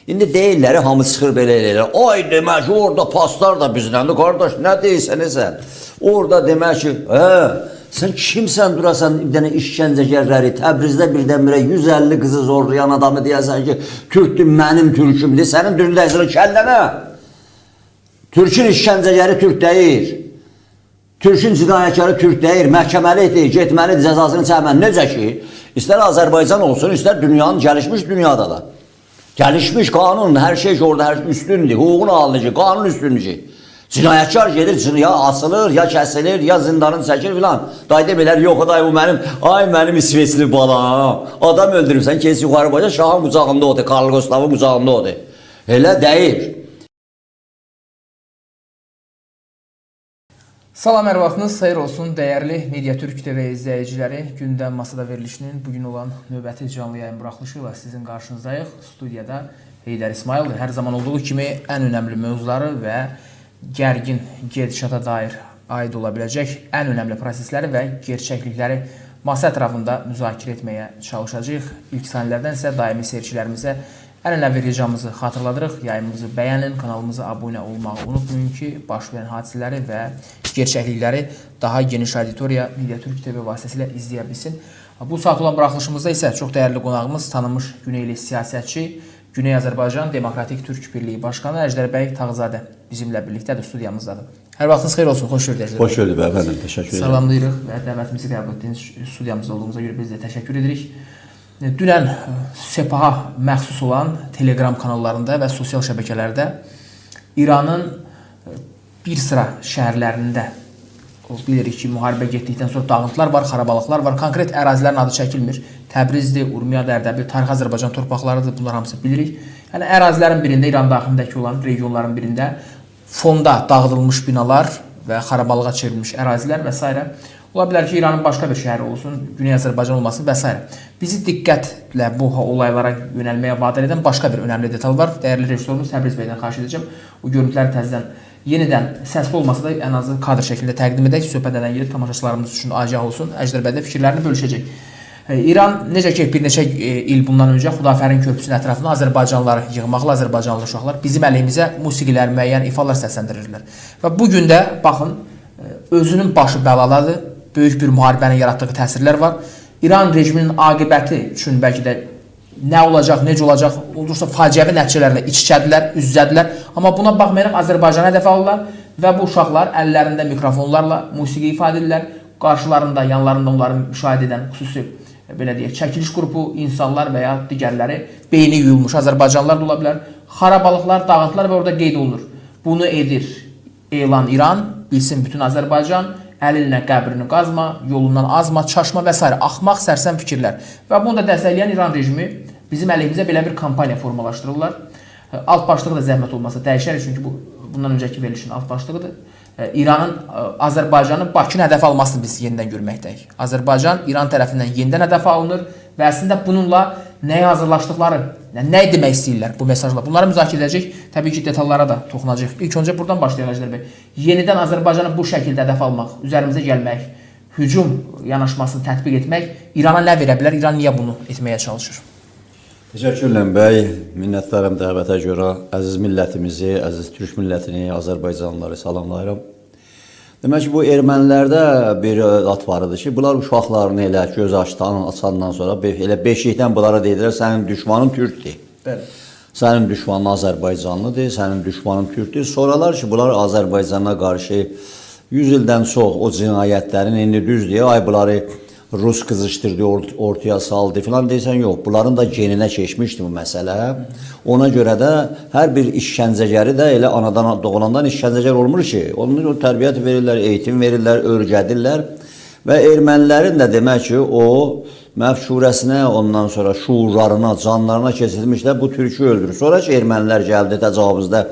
İndi deyirlər, hamı çıxır belə eləyirlər. Ay demək ki, orada paslar da bizləndir, qardaş, nə deyirsən sən? Orada demək ki, sən kimsən durasan bir dənə işgəncəgərləri, Təbrizdə birdən-birə 150 qızı zorlayan adamı deyəsən ki, Türkdür, mənim Türkümdür, sənin dündəyəsin kəllənə. Türkün işgəncəgəri Türk deyir. Türkün cinayətkarı Türk deyir, məhkəməlidir, getməlidir, cəzasını çəkməlidir. Necə ki, istər Azərbaycan olsun, istər dünyanın gəlişmiş dünyada da. Gəlişmiş qanun, hər şey ki, orada üstündür, hüququn halını ki, qanun üstündür ki. Cinayətkar gedir, ya asılır, ya kəsilir, ya zindanın çəkir filan. Day demilər, yox, day bu mənim, ay mənim İsveçli balam. Adam öldürürsən, kes yuxarı boyca, şahın qucağında odur, Karl Gustav'ın qucağında odur. Elə deyir. Salam, hər vaxtınız xeyir olsun, dəyərli Mediatürk TV izləyiciləri. Gündəm Masada verilişinin bugün olan növbəti canlı yayın buraxılışı ilə sizin qarşınızdayıq. Studiyada Heydər İsmaildir. Hər zaman olduğu kimi ən önəmli mövzuları və gərgin gedişata dair aid ola biləcək ən önəmli prosesləri və gerçəklikləri masa ətrafında müzakirə etməyə çalışacağıq. İlk sanilərdən isə daimi seyircilərimizə ən önəmli ricamızı xatırladırıq. Yayımımızı bəyənin, kanalımıza abunə olmağı unutmayın ki, baş verən hadisələri və gerçəklikləri daha geniş auditoriya Mediatürk TV vasitəsilə izləyə bilsin. Bu saat olan buraxılışımızda isə çox dəyərli qonağımız tanınmış Güneyli siyasətçi, Güney Azərbaycan Demokratik Türk Birliyi Başqanı Əjdər bəy Tağızadə bizimlə birlikdədir, studiyamızdadır. Hər vaxtınız xeyir olsun, xoş gördük. Xoş gördük əfəndim, təşəkkür edirəm. Salamlayırıq və dəvətimizi qəbul etdiyiniz studiyamızda olduğumuza görə biz də təşəkkür edirik. Dünən Sepaha məxsus olan Telegram kanallarında və sosial şəbəkələrdə İranın bir sıra şəhərlərində bilirik ki, müharibə getdikdən sonra dağıntılar var, xarabalıqlar var. Konkret ərazilərin adı çəkilmir. Təbrizdir, Urmiya, Dərdəbil, tarix Azərbaycan torpaqlarıdır. Bunlar hamısı bilirik. Yəni ərazilərin birində, İran daxilindəki olan regionların birində fonda dağıdılmış binalar və xarabalığa çevrilmiş ərazilər və s. Ola bilər ki, İranın başqa bir şəhəri olsun, Güney Azərbaycan olmasın və s. Bizi diqqətlə bu olaylara yönəlməyə vadar edən başqa bir önəmli detal var. Dəyərli rejissorumuz Təbriz bəydən xahiş edəcəm. O görüntüləri təzədən yenidən səsli olmasa da ən azı kadr şəklində təqdim edək. Söhbət edən yeri tamaşaçılarımız üçün agah olsun. Əjdər bəy də fikirlərini bölüşəcək. İran necə ki bir neçə il bundan öncə Xudafərin körpüsünün ətrafına Azərbaycanlıları yığmaqla Azərbaycanlı uşaqlar bizim əleyhimizə musiqilər, müəyyən ifalar səsləndirirlər. Və bu gün də baxın özünün başı bəlaladır. Böyük bir müharibənin yaratdığı təsirlər var. İran rejiminin aqibəti üçün bəlkə də nə olacaq, necə olacaq, olursa faciəvi nəticələrlə iç-içədilər, üz-üzədilər. Amma buna baxmayaraq Azərbaycana hədəf alırlar və bu uşaqlar əllərində mikrofonlarla musiqi ifadə edirlər. Qarşılarında, yanlarında onları müşahidə edən xüsusi belə deyək, çəkiliş qrupu, insanlar və ya digərləri beyni yuyulmuş Azərbaycanlılar da ola bilər. Xarabalıqlar, dağıntılar və orada qeyd olunur. Bunu edir elan İran, bilsin bütün Azərbaycan, əlinlə qəbrini qazma, yolundan azma, çaşma və s. axmaq, sərsəm fikirlər. Və bunu da dəstəkləyən İran rejimi bizim əleyhimizə belə bir kampaniya formalaşdırırlar. Alt başlığı da zəhmət olmasa dəyişər, çünki bu bundan öncəki verilişin alt başlığıdır. İranın Azərbaycanın Bakını hədəf almasını biz yenidən görməkdəyik. Azərbaycan İran tərəfindən yenidən hədəf alınır və əslində bununla nəyə hazırlaşdıqları, nə demək istəyirlər bu mesajla. Bunları müzakirə edəcək, təbii ki, detallara da toxunacaq. İlk öncə buradan başlayaq Əjdər bəy. Yenidən Azərbaycanı bu şəkildə hədəf almaq, üzərimizə gəlmək, hücum yanaşmasını tətbiq etmək İrana nə verə bilər? İran niyə bunu etməyə çalışır? Təşəkkürlər bəy, minnətdarım dəvətə görə. Əziz millətimizi, əziz Türk millətini, Azərbaycanlıları salamlayıram. Demək ki, bu ermənilərdə bir at var idi ki, bunlar uşaqlarını elə göz açandan sonra elə beşikdən bunlara deyirlər, sənin düşmanın Türkdür. Bəli. Sənin düşmanın Azərbaycanlıdır, sənin düşmanın Türkdür. Sonralar ki, bunlar Azərbaycana qarşı 100 ildən çox o cinayətlərin indi düzdür, ay bunları Rus qızışdırdı, ortaya saldı filan deyirsən, yox. Bunların da geninə keçmişdi bu məsələ. Ona görə də hər bir işgəncəgəri də elə anadan doğulandan işgəncəgər olmur ki, onun tərbiyyət verirlər, eğitim verirlər, öyrədirlər və ermənilərin də demək ki, o məfkurəsinə, ondan sonra şuurlarına, canlarına keçirilmişlər, bu türkü öldürür. Sonra ki, ermənilər gəldi təcavüzdə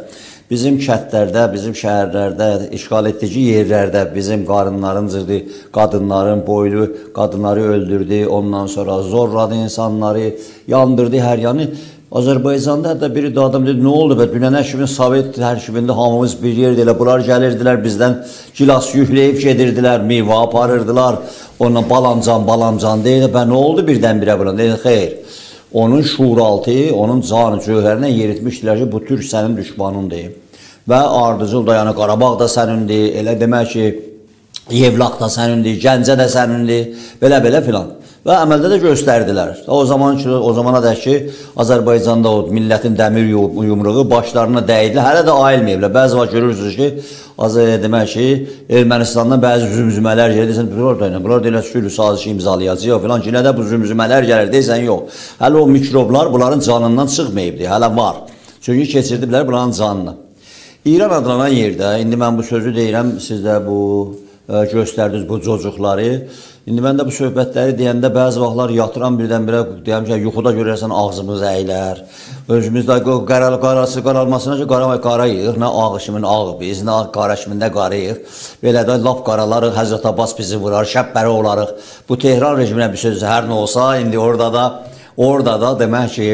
bizim kəndlərdə, bizim şəhərlərdə, işğal etdiyi yerlərdə bizim qarınların cırdı, qadınların boylu, qadınları öldürdü, ondan sonra zorladı insanları, yandırdı hər yanı. Azərbaycanda hətta biri də adam dedi, nə oldu be, dünənə kimi Sovet tərkibində hamımız bir yerdə elə, bunlar gəlirdilər, bizdən gilas yükləyib gedirdilər, meyvə aparırdılar, onunla balamcan deyildi, bə nə oldu birdən-birə buna, deyildi, xeyr. onun şuuraltı, onun canı cövhərinə yeritmişdilər ki, bu türk sənin düşmanındır. Və ardıcıl da, yəni Qarabağ da sənindir, elə demək ki, Yevlaq da sənindir, Gəncə də sənindir, belə filan. Və əməldə də göstərdilər. O zamana dək ki, Azərbaycanda o millətin dəmir yumruğu başlarına dəydi, hələ də ayılmayıblar. Bəzi vaxt görürsünüz ki, demək ki, Ermənistandan bəzi zümzümələr gəlir, deyirsən, bunlar deyirlər, sülh sazişi imzalayacaq filan ki, nədə bu zümzümələr gəlir, deyirsən, yox. Hələ o mikroblar bunların canından çıxmayıbdır, hələ var. Çünki keçirdiblər bunların canına. İran adlanan yerdə, indi mən bu sözü deyirəm, siz də bu göstərdiniz bu cocuqları. İndi mən də bu söhbətləri deyəndə bəzi vaxtlar yatıran birdən-birə deyəm ki, yuxuda görərsən ağzımız əyilər. Özümüzdə qaralmasına ki, qarayıq, nə ağ kimin ağı biz, nə qara kimin də qarayıq. Belə də lap qaralarıq, Həzrət Abbas bizi vurar, şəbbəri olarıq. Bu Tehran rejiminə bir söz hər nə olsa, indi orada da demək ki,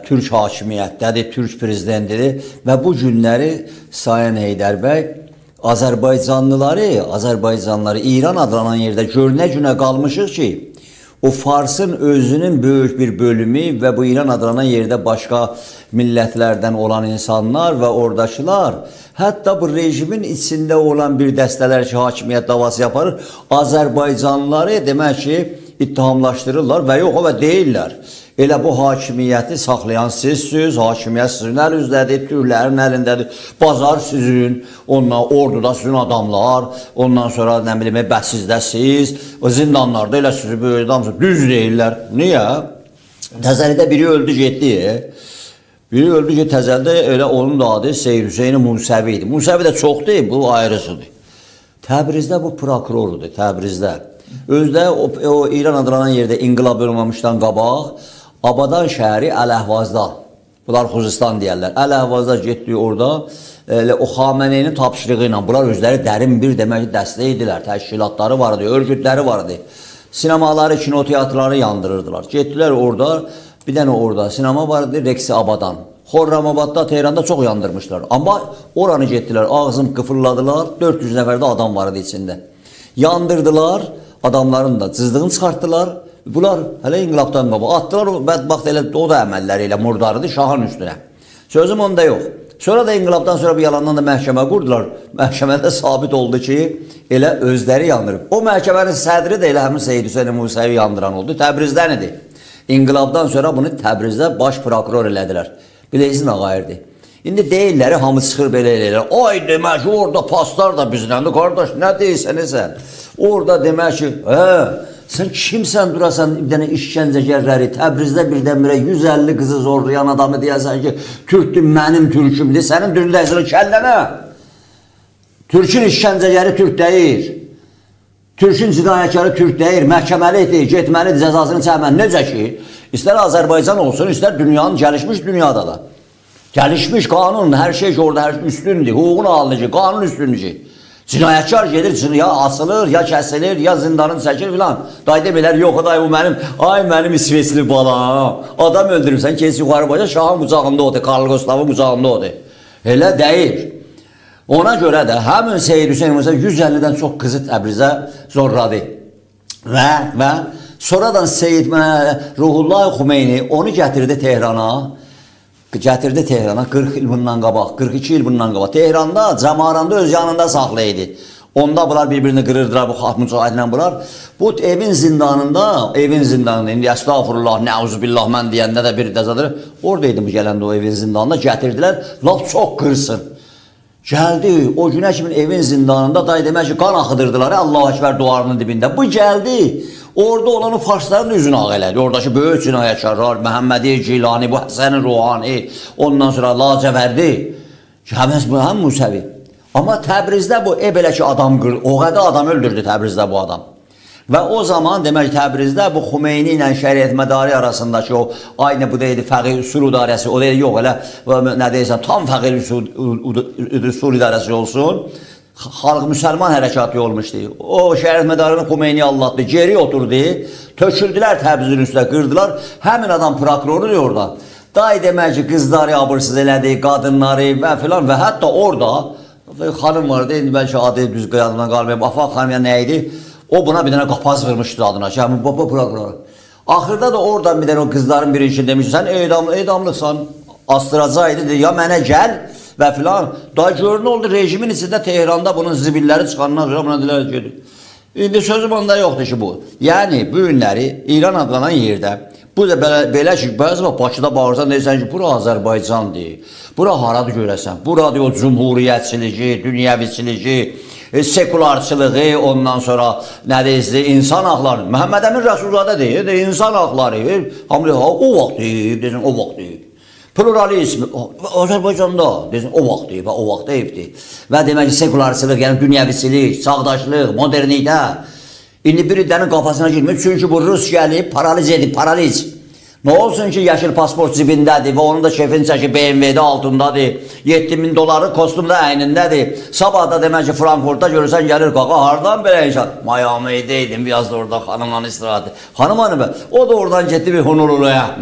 Türk hakimiyyətdədir, Türk prezidentidir və bu günləri Sayın Heydər bəy Azərbaycanlıları İran adlanan yerdə görünə günə qalmışıq ki, o Farsın özünün böyük bir bölümü və bu İran adlanan yerdə başqa millətlərdən olan insanlar və oradakılar, hətta bu rejimin içində olan bir dəstələr ki, hakimiyyət davası yaparır, Azərbaycanlıları demək ki, ittihamlaşdırırlar və yox, və deyirlər. Elə bu hakimiyyəti saxlayan sizsiniz, hakimiyyət sizin əlinizədir, türklərin əlindədir, bazar sizin, orduda sizin adamlar, ondan sonra nə bilim, sizdə siz, zindanlarda elə sizi böyük adamsınız, düz deyirlər. Niyə? Təzəlidə biri öldü, getdi. Biri öldü ki, təzəlidə elə onun da adı Seyid Hüseyin Musəvi idi. Musəvi də çox deyil, bu ayrısıdır. Təbrizdə bu prokurordur, Təbrizdə. Özdə o İran adlanan yerdə inqilab olmamışdan qabaq, Abadan şəhəri Əl-Əhvazda, bunlar Xuzistan deyərlər, Əl-Əhvazda getdi orada, o Xameneyinin tapşırığı ilə, bunlar özləri dərin bir demək ki, dəstək idilər, təşkilatları vardı, örgütləri vardı, sinemaları, kinoteatrları yandırırdılar. Getdilər orada, bir dənə orada sinema vardı, Reksi Abadan. Xorramabadda, Tehranda çox yandırmışlar. Amma oranı getdilər, ağzını qıfırladılar, 400 nəfərdə adam vardı içində. Yandırdılar, adamların da cızdığını çıxartdılar. Bunlar hələ inqilabdan qabaq atdılar, bədbaxt elə o da əməlləri ilə murdarıdır şahın üstünə. Sözüm onda yox. Sonra da inqilabdan sonra bir yalandan da məhkəmə qurdular. Məhkəmədə sabit oldu ki, elə özləri yandırıb. O məhkəmənin sədri də elə həmin Seyid Hüseyin Musəvi yandıran oldu. Təbrizdən idi. İnqilabdan sonra bunu Təbrizdə baş prokuror elədilər. Bileysin ağayırdı. İndi deyirləri, hamı çıxır belə eləyirlər. Ay demək ki, orada paslar da bizləndir, qardaş, nə deyirsən? Orada demək ki, sən kimsən durasan bir dənə işgəncəgərləri, Təbrizdə birdən-birə 150 qızı zorlayan adamı deyəsən ki, Türkdür, mənim Türkümdür, sənin dündəyəsin kəllənə. Türkün işgəncəgəri Türk deyir, Türkün cinayətkarı Türk deyir, məhkəməlidir, getməlidir, cəzasını çəkməlidir. Necə ki, istər Azərbaycan olsun, istər dünyanın gəlişmiş dünyada da. Gəlişmiş qanun, hər şey ki, orada üstündür, hüququn halını ki, qanun üstündür ki. Cinayətkar gedir, ya asılır, ya kəsilir, ya zindanın çəkir filan. Day demilər, yox, day bu mənim İsveçli balam. Adam öldürürsən, kes yuxarı başa, şahın qucağında odur, Karl Gustav'ın qucağında odur. Elə deyil. Ona görə də həmin Seyid Hüseyin Musəvi 150-dən çox qızı Təbrizə zorladı. Və sonradan Seyid Ruhullah Xumeyni onu gətirdi Tehrana. 40 il bundan qabaq, 42 il bundan qabaq. Tehranda, Cəmaranda öz yanında saxlaydı. Onda bunlar bir-birini qırırdılar, bu xalq mücahidlə bunlar. Bu evin zindanında, indi əstağfurullah, nəuzubillah mən deyəndə də bir dəzadır. Oradaydı bu gələndə o evin zindanında, gətirdilər, laf çox qırsın. Gəldi, o günə kimin evin zindanında, day demək ki, qan axıdırdılar, Allah-u Ekber duvarının dibində. Bu gəldi. Orada olan o farsların üzünü ağ elədi. Oradakı böyük cinayətkarlar, Məhəmmədi Cilani, bu Həsən Ruhani, ondan sonra Lacəvərdi, həm Musəvi. Amma Təbrizdə bu belə ki, o qədər adam öldürdü Təbrizdə bu adam. Və o zaman demək Təbrizdə bu Xumeyni ilə Şəriət Mədari arasındakı o aynı bu deyildi fəqih usul idarəsi, o deyil, yox elə nə deyirsən, tam fəqih usul idarəsi olsun. Xalq müsəlman hərəkatı olmuşdu. O Şəriət Mədarını Xumeyni allatdı, geri oturdu, töküldülər Təbrizin üstə, qırdılar. Həmin adam prokuroru orada. Day demək ki, qızları abırsız elədi, qadınları və filan və hətta orada xanım vardı, indi bəlkə adı düz qıyadından qalmayıb, Afaq xanım ya nə idi? O buna bir dənə qapaz vurmuşdu adına ki, həmin baba prokuroru. Axırda da oradan bir dənə o qızların biri için demiş, sən edamlıqsan, astıracaqdı, ya mənə gəl və filan. Daha gör nə oldu, rejimin içində Tehranda bunun zibilləri çıxandan sonra buna dilər gedir. İndi sözüm onda yoxdur ki bu. Yəni bu günləri İran adlanan yerdə bu da belə ki, bəzi vaxt Bakıda bağırsan deyirsən ki, bura Azərbaycandır. Bura haradır görəsən? Burada o cumhuriyyətçiliyi, dünyəviçiliyi, sekularçılığı, ondan sonra nə deyirsə, insan haqları. Məhəmməd Əmin Rəsulzadə deyir, insan haqları. Hamı deyir, o vaxt deyib, desin, o vaxt deyib. Pluralizm, Azərbaycanda, desin, o vaxt deyib, o vaxt deyibdir. Və demək ki, sekularçılıq, yəni dünyəviçilik, çağdaşlıq, modernitə. İndi bir dənə qafasına girmir, çünki bu Rus gəlib, paraliz edib, paraliz. Nə olsun ki, yaşıl pasport cibindədir və onun da şefin çəki BMW-də altındadır, 7000 doları kostumda əynindədir. Sabah da demək ki, Frankfurtda görürsən gəlir, qaqa, hardan belə inşallah? Miami'də idim, biraz da orada xanımla istirahati. Hanım hanım, o da oradan getdi bir Honolulu'ya.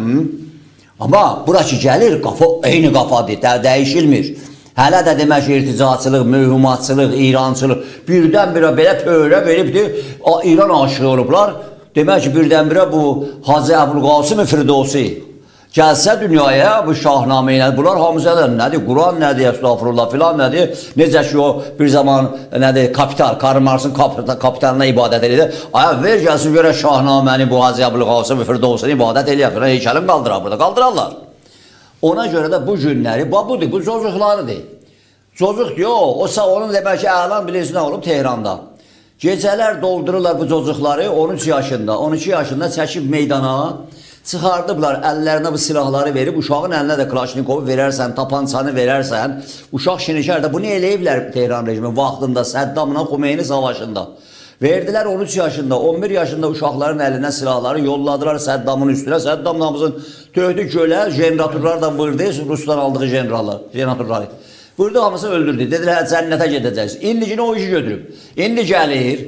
Amma burası gəlir, qafa eyni qafadır, dəyişilmir. Hələ də demək ki, irticaçılıq, mühümatçılıq, İrançılıq birdən-birə belə pöhrə veribdir, İran aşığı olublar. Demək ki, birdən-birə bu Hacı Əbülqasım Firdevsi gəlsə dünyaya bu şahnamə ilə, bunlar hamısı nədir? Quran nədir? Estağfurullah filan nədir? Necə ki o bir zaman nədir? Kapital, Karl Marxın kapitalına ibadət edir. Aya ver gəlsin görə şahnaməni bu Hacı Əbülqasım Firdevsini ibadət eləyək. Heykəlin qaldırar burada, qaldırarlar. Ona görə də bu günləri, budur, bu cocuqlarıdır. Cocuq yox, onun demək ki, əlan bilirsin nə olub Tehranda. Gecələr doldururlar bu cocuqları 13 yaşında, 12 yaşında çəkib meydana, çıxardıblar, əllərinə bu silahları verib, uşağın əlinə də Klaşnikovu verərsən, tapançanı verərsən, uşaq şinikər də bunu eləyiblər Tehran rejimi vaxtında, Səddamla Xumeyni savaşında. Verdilər 13 yaşında, 11 yaşında uşaqların əlinə silahları yolladılar Səddamın üstünə. Səddam namızın töhdü gölə, jeneratorlar da vurdu, Ruslan aldığı jeneratorları. Vurdu, hamısı öldürdü. Dedilər, cənnətə gedəcəksiniz. İndi o işi götürüb. İndi gəlir,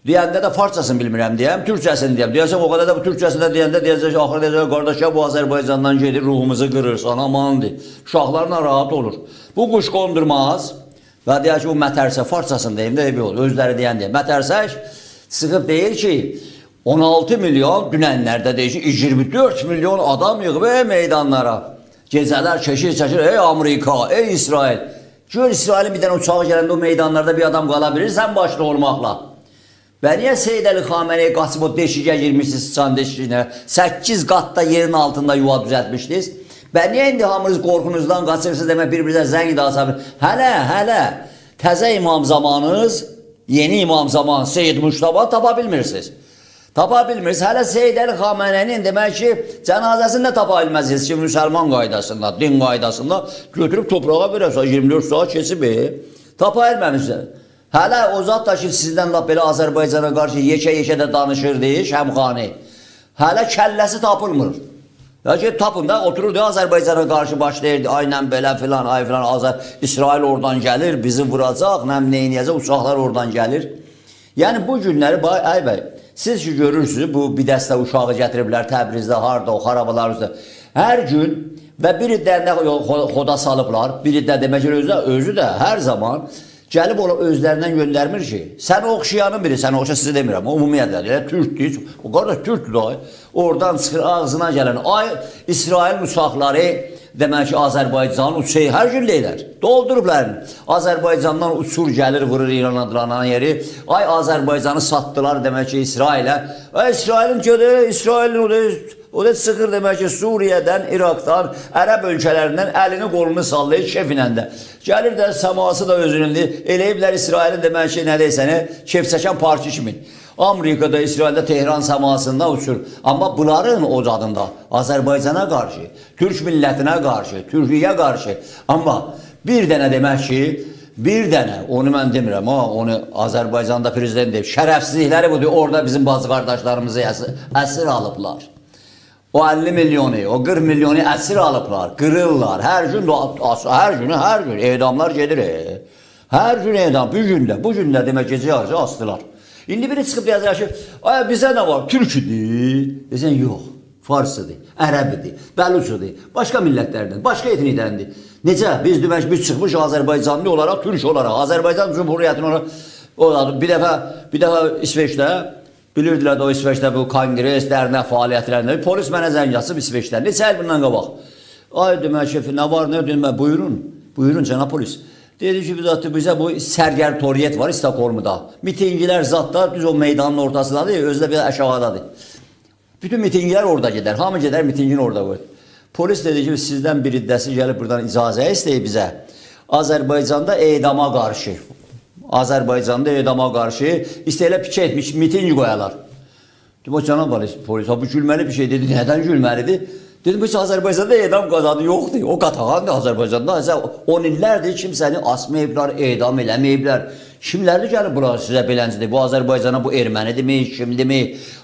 deyəndə də farsçasını bilmirəm deyəm, türkçəsini deyəm. Deyəsən o qədər də bu türkçəsində deyəndə deyəcək, axır deyəcək, qardaşa bu Azərbaycandan gedir, ruhumuzu qırırsan, amandır. Uşaqlarla rahat olur. Bu quş qondurmaz. Və deyək ki, bu mətərsə, farsçasını deyim də, özləri deyən deyəm. Mətərsək çıxıb deyir ki, 16 milyon dünənlərdə deyir ki, 24 milyon adam yığıb meydanlara. Gecələr çəkir, ey Amerika, ey İsrail. Gör İsrailin bir dənə uçağı gələndə o meydanlarda bir adam qala bilir, sən başına olmaqla. Və niyə Seyyid Əli Xameneyi qaçıb o deşikə girmişsiniz, sıçan deşikinə, 8 qatda yerin altında yuva düzəltmişdiniz? Və niyə indi hamınız qorxunuzdan qaçırsınız demək bir-birinizə zəng də asabilir? Hələ, təzə imam zamanınız, yeni imam zamanı Seyyid Muştaba tapa bilmirsiniz. Tapa bilmirsiniz. Hələ Seyyid Əli Xameneyinin demək ki, cənazəsini də tapa bilməzsiniz ki, müsəlman qaydasında, din qaydasında götürüb toprağa verəsə, 24 saat keçib, tapa bilməmişsiniz. Hələ o zat da ki, sizdən lap belə Azərbaycana qarşı yekə-yekə də danışırdı, Şəmxani. Hələ kəlləsi tapılmır. Ya ki, tapın da, otururdu Azərbaycana qarşı başlayırdı, aynen belə filan, ay filan, İsrail oradan gəlir, bizi vuracaq, nəm neyniyəcək, uçaqlar oradan gəlir. Yəni bu günləri, ay bəy, siz ki görürsünüz, bu bir dəstə uşağı gətiriblər Təbrizdə, harda, o xarabalar üstə. Hər gün və biri də xoda salıblar, biri də demək ki, özü də hər zaman gəlib özlərindən göndərmir ki, sən oxşayanın biri, sən oxşa sizi demirəm, ümumiyyətlə, Türkdür, o qardaş Türkdür da, oradan çıxır ağzına gələn, ay İsrail uşaqları, demək ki, Azərbaycan uçayı hər gün deyilər, doldurublar. Azərbaycandan uçur gəlir, vurur İran adlanan yeri, ay Azərbaycanı satdılar demək ki, İsrailə, ay İsrailin gödür, İsrailin o da çıxır demək ki, Suriyedən, İraqdan, Ərəb ölkələrindən əlini qolunu sallayır kefinlə də. Gəlir də səması da özünündür, eləyiblər İsrailin demək ki, nə deysəni, kef çəkən parçı kimi. Amerikada, İsraildə, Tehran səmasında uçur. Amma bunların o adında Azərbaycana qarşı, Türk millətinə qarşı, Türkiyə qarşı. Amma bir dənə demək ki, bir dənə, onu mən demirəm, onu Azərbaycanda prezident deyib, şərəfsizlikləri budur, orada bizim bazı qardaşlarımızı əsir alıblar. O 50 milyonu, o 40 milyonu əsir alıblar, qırırlar, hər gün edamlar gedir. Hər gün edam, bu gün də demək gecə yarıcı astılar. İndi biri çıxıb deyəcək ki, bizə nə var, türküdür, desən yox, farsıdır, ərəbidir, bəluçudur, başqa millətlərdən, başqa etniklərdir. Necə, biz demək biz çıxmış Azərbaycanlı olaraq, türk olaraq, Azərbaycan Cumhuriyyətini olaraq, bir dəfə İsveçdə Bilirdilər də o İsveçdə bu kongres, dərnək fəaliyyətlərində. Polis mənə zəng yazıb İsveçdən. Neçə il bundan qabaq? Ay demək şefi, nə var, nə dedim mən? Buyurun, buyurun cənab polis. Dedi ki, bizə bu sərgərtoriyet var İstockholmda. Mitinglər zatda düz o meydanın ortasındadır, özü də bir aşağıdadır. Bütün mitinglər orada gedər, hamı gedər mitingin orada qoyur. Polis dedi ki, sizdən bir iddəsi gəlib buradan icazə istəyib bizə. Azərbaycanda edama qarşı. Azərbaycanda edama qarşı istəyirlər piket, miting qoyalar. Dedim, o cənab polis, bu gülməli bir şey dedi, nədən gülməlidir? Dedim, bu Azərbaycanda edam qazadı yoxdur, o qatağandır Azərbaycanda. 10 illərdir kimsəni asmayıblar, edam eləməyiblər. Kimlərdir gəlib bura sizə beləncidir? Bu Azərbaycana bu ermənidirmi, kimdirmi?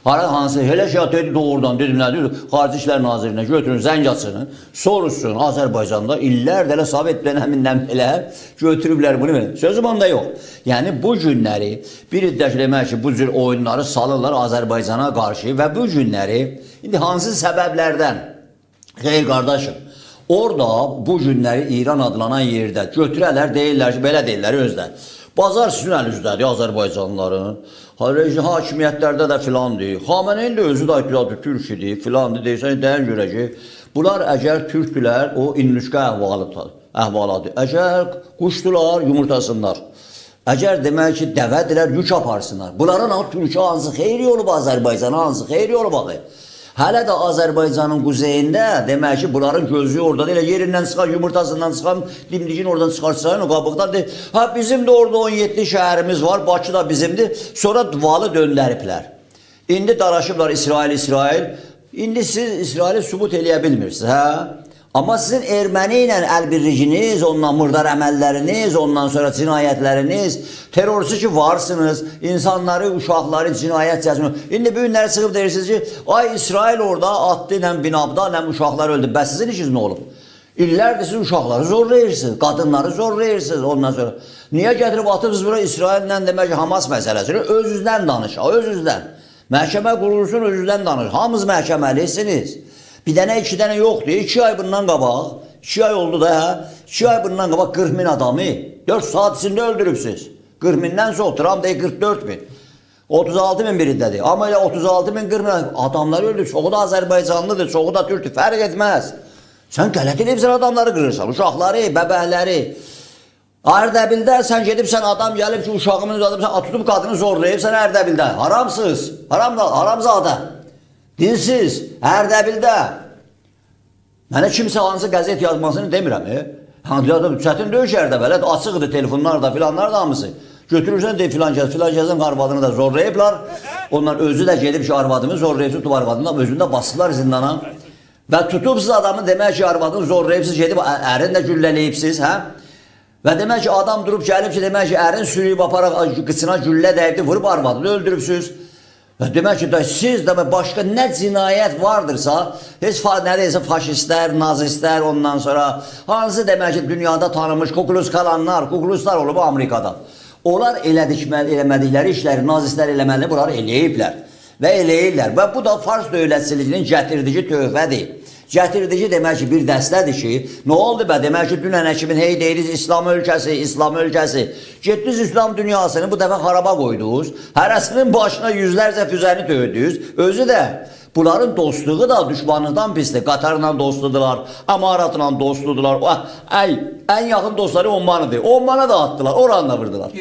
Hansı, elə şey dedi doğrudan, dedim, nə deyir? Xarici İşlər Nazirinə götürün, zəng açın, soruşsun Azərbaycanda illərdə elə Sovet dönəmindən belə götürüblər bunu. Sözüm onda yox. Yəni bu günləri bir iddəki demək ki, bu cür oyunları salırlar Azərbaycana qarşı və bu günləri indi hansı səbəblərdən? Xeyr qardaşım, orada bu günləri İran adlanan yerdə götürərlər, deyirlər ki, belə deyirlər özlər. Bazar sizin əlinizdə Azərbaycanlıların, hakimiyyətlərdə də filandır. Xameneyin də özü də türk idi, filandır, deyirsən, deyən görə ki, bunlar əgər türkdülər, o innüşqə əhvaladır. Əgər quşdular, yumurtasınlar. Əgər demək ki, dəvədirlər, yük aparsınlar. Bunların Türkiyə hansı xeyri olub Azərbaycana, hansı xeyri olub baxı. Hələ də Azərbaycanın quzeyində demək ki, bunların gözü orada elə yerindən çıxan, yumurtasından çıxan, dimdigin oradan çıxartsan, o qabıqdan deyir, bizim də orada 17 şəhərimiz var, Bakı da bizimdir, sonra duvalı döndəriblər. İndi daraşıblar İsrail, indi siz İsraili sübut eləyə bilmirsiniz, hə? Amma sizin erməni ilə əlbirliciniz, ondan murdar əməlləriniz, ondan sonra cinayətləriniz, terörçü ki varsınız, insanları, uşaqları cinayət cəzmini. İndi bu günləri çıxıb deyirsiniz ki, ay İsrail orada atdı, nəm binabda, nəm uşaqlar öldü. Bəs sizin işiniz nə olub? İllərdir siz uşaqları zorlayırsınız, qadınları zorlayırsınız ondan sonra. Niyə gətirib atıbsınız bura İsraillə demək ki, Hamas məsələsini? Özünüzdən danışaq, özünüzdən. Məhkəmə qurulsun, özünüzdən danışaq. Hamınız məhkəməlisiniz. Bir dənə, 2 dənə yoxdur. 2 ay bundan qabaq, 2 ay oldu da, 2 ay bundan qabaq 40 min adamı 4 saat içində öldürübsünüz. 40 mindən çox, Trump deyir 44 min. 36 min birindədir. Amma elə 36 min, 40 min adamları öldür. Çoxu da Azərbaycanlıdır, çoxu da türkdür. Fərq etməz. Sən qələt edibsən adamları qırırsan, uşaqları, bəbəhləri. Ərdəbildə sən gedibsən, adam gəlib ki, uşağımın uzadıb, tutub qadını zorlayıbsən Ərdəbildə. Haramsız, haramzadə. Dilsiz, Ərdəbildə. Mənə kimsə hansı qəzet yazmasını demirəm. Çətin döyüş Ərdəbildə, açıqdır telefonlar da, filanlar da hamısı. Götürürsən deyir filankəsin arvadını da zorlayıblar. Onlar özü də gedib ki, arvadını zorlayıb, tutub arvadını da özünü də basıblar zindana. Və tutubsuz adamı demək ki, arvadını zorlayıbsız, gedib ərin də güllələyibsiz, hə? Və demək ki, adam durub gəlib ki, demək ki, ərin sürüyüb aparaq, qıçına güllə dəyibdir, vurub arvadını öldürübsüz. Demək ki, siz də başqa nə cinayət vardırsa, heç nə deyilsə faşistlər, nazistlər, ondan sonra hansı demək ki, dünyada tanınmış kukluslar olub Amerikada. Onlar eləmədikləri işləri, nazistlər eləməlini bunları eləyiblər və eləyirlər. Və bu da Fars dövlətçiliyinin gətirdici töhfədir. Gətirdici demək ki, bir dəstədir ki, nə oldu bə? Demək ki, dünən kimin hey deyiriz, İslam ölkəsi. Getdiniz İslam dünyasını bu dəfə xaraba qoydunuz, hərəsinin başına yüzlərcə füzəni döydünüz, özü də bunların dostluğu da düşmanlıqdan pisdir. Qatarla dostludular, Amaratla dostludular, ən yaxın dostları Ommanıdır. Ommana da atdılar, oranla vurdular.